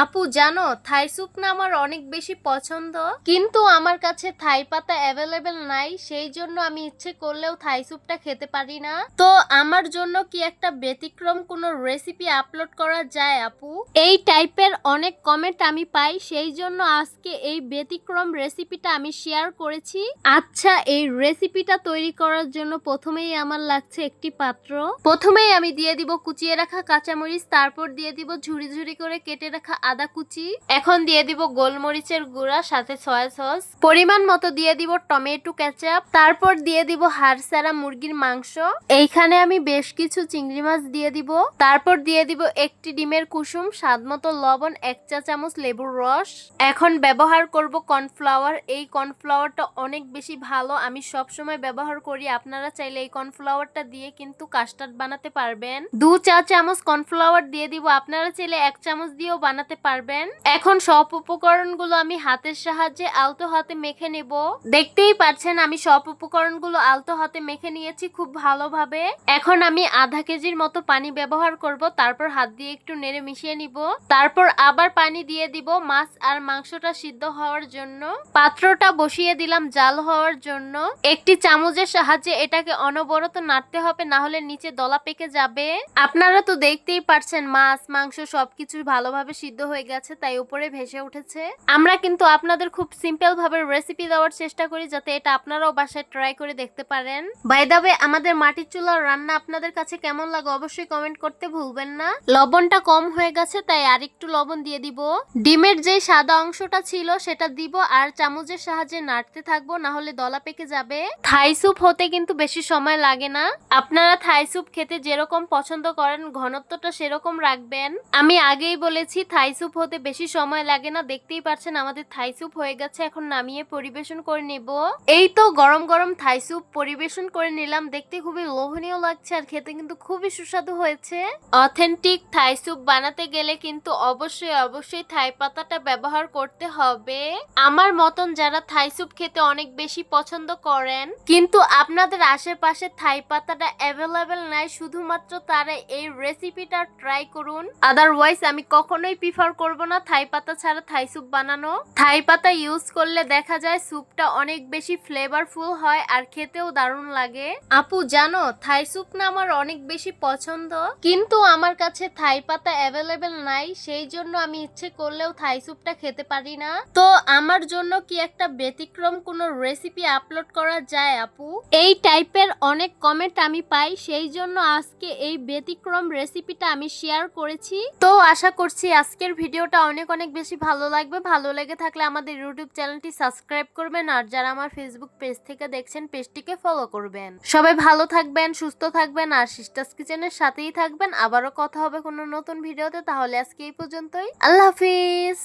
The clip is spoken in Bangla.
আপু জানো, থাই স্যুপ না আমার অনেক বেশি পছন্দ, কিন্তু আমার কাছে থাই পাতা অ্যাভেলেবেল নাই, সেই জন্য আমি ইচ্ছে করলেও থাই স্যুপটা খেতে পারি না। তো আমার জন্য কি একটা ব্যতিক্রম কোনো রেসিপি আপলোড করা যায় আপু? এই টাইপের অনেক কমেন্ট আমি পাই, সেই জন্য আজকে এই ব্যতিক্রম রেসিপিটা আমি শেয়ার করেছি। আচ্ছা, এই রেসিপিটা তৈরি করার জন্য প্রথমেই আমার লাগছে একটি পাত্র। প্রথমেই আমি দিয়ে দিব কুচিয়ে রাখা কাঁচামরিচ, তারপর দিয়ে দিব ঝুরি ঝুরি করে কেটে রাখা আদা কুচি। এখন দিয়ে দিব গোলমরিচের গুঁড়া, সাথে সয়া সস, পরিমাণ মতো দিয়ে দিব টমেটো কেচাপ, তারপর দিয়ে দিব হাড়সারা মুরগির মাংস। এইখানে আমি বেশ কিছু চিংড়ি মাছ দিয়ে দিব, তারপর দিয়ে দিব একটি ডিমের কুসুম, স্বাদ মতো লবণ, 1 চা চামচ লেবুর রস। এখন ব্যবহার করব কর্নফ্লাওয়ার। এই কর্নফ্লাওয়ারটা অনেক বেশি ভালো, আমি সব সময় ব্যবহার করি। আপনারা চাইলে এই কর্নফ্লাওয়ারটা দিয়ে কিন্তু কাস্টার্ড বানাতে পারবেন। 2 চা চামচ কর্নফ্লাওয়ার দিয়ে দিব, আপনারা চাইলে 1 চামচ দিয়েও বানাতে পারবেন। এখন সব উপকরণগুলো আমি হাতের সাহায্যে আলতো হাতে মেখে নেব। দেখতেই পাচ্ছেন আমি সব উপকরণগুলো আলতো হাতে মেখে নিয়েছি খুব ভালোভাবে। এখন আমি আধা কেজির মতো পানি ব্যবহার করব, তারপর হাত দিয়ে একটু নেড়ে মিশিয়ে নিব। তারপর আবার পানি দিয়ে দিব মাছ আর মাংসটা সিদ্ধ হওয়ার জন্য। পাত্রটা বসিয়ে দিলাম জাল হওয়ার জন্য। একটি চামচের সাহায্যে এটাকে অনবরত নাড়তে হবে, না হলে নিচে দলা পেকে যাবে। আপনারা তো দেখতেই পারছেন মাছ মাংস সবকিছু ভালোভাবে সিদ্ধ হয়ে গেছে, তাই উপরে ভেসে উঠেছে। আমরা কিন্তু আপনাদের খুব সিম্পল ভাবে রেসিপি দেওয়ার চেষ্টা করি, যাতে এটা আপনারাও বাসায় ট্রাই করে দেখতে পারেন। বাই দ্য ওয়ে, আমাদের মাটির চুলার রান্না আপনাদের কাছে কেমন লাগে অবশ্যই কমেন্ট করতে ভুলবেন না। লবণটা কম হয়ে গেছে, তাই আরেকটু লবণ দিয়ে দিব। ডিমের যে সাদা অংশটা ছিল সেটা দিব, আর চামচের সাহায্যে নাড়তে থাকবো, না হলে দলা পেকে যাবে। থাই স্যুপ হতে কিন্তু বেশি সময় লাগে না। আপনারা থাই স্যুপ খেতে যেরকম পছন্দ করেন ঘনত্বটা সেরকম রাখবেন। আমি আগেই বলেছি থাই স্যুপ হতে বেশি সময় লাগে না। দেখতেই পাচ্ছেন আমাদের থাই স্যুপ হয়ে গেছে, এখন নামিয়ে পরিবেশন করে নেব। এই তো গরম গরম থাই স্যুপ পরিবেশন করে নিলাম। দেখতে খুবই লোভনীয় লাগছে আর খেতে কিন্তু খুবই সুস্বাদু হয়েছে। অথেন্টিক থাই স্যুপ বানাতে গেলে কিন্তু অবশ্যই থাই পাতাটা ব্যবহার করতে হবে। আমার মতন যারা থাই স্যুপ খেতে অনেক বেশি পছন্দ করেন, কিন্তু আপনাদের আশেপাশে থাই পাতাটা অ্যাভেলেবেল নাই, শুধুমাত্র তারা এই রেসিপিটা ট্রাই করুন। আদারওয়াইজ আমি কখনোই প্রিফার করব না থাই পাতা ছাড়া থাই স্যুপ বানানো। থাই পাতা ইউজ করলে দেখা যায় স্যুপটা অনেক বেশি ফ্লেভারফুল হয় আর খেতেও দারুণ লাগে। আপু জানো, থাই স্যুপ না আমার অনেক বেশি পছন্দ, কিন্তু আমার কাছে থাই পাতা অ্যাভেলেবেল নাই, সেই জন্য আমি ইচ্ছে করলেও থাই স্যুপটা খেতে পারি না। তো আমার জন্য কি একটা ব্যতিক্রম কোনো রেসিপি আপলোড করা যায় আপু? এই টাইপের অনেক কমেন্ট আমি পাই, সেই জন্য আজকে এই ব্যতিক্রম রেসিপিটা আমি শেয়ার করেছি। তো আশা করছি আজকের ভিডিওটা অনেক বেশি ভালো লাগবে। ভালো লেগে থাকলে আমাদের ইউটিউব চ্যানেলটি সাবস্ক্রাইব করবেন, আর যারা আমার ফেসবুক পেজ থেকে দেখছেন পেজটিকে ফলো করবেন। সবাই ভালো থাকবেন, সুস্থ থাকবেন, আর সিস্টার্স কিচেনের সাথেই থাকবেন। আবারও কথা হবে কোনো নতুন ভিডিওতে। তাহলে আজকে এই পর্যন্তই, আল্লাহ হাফিজ।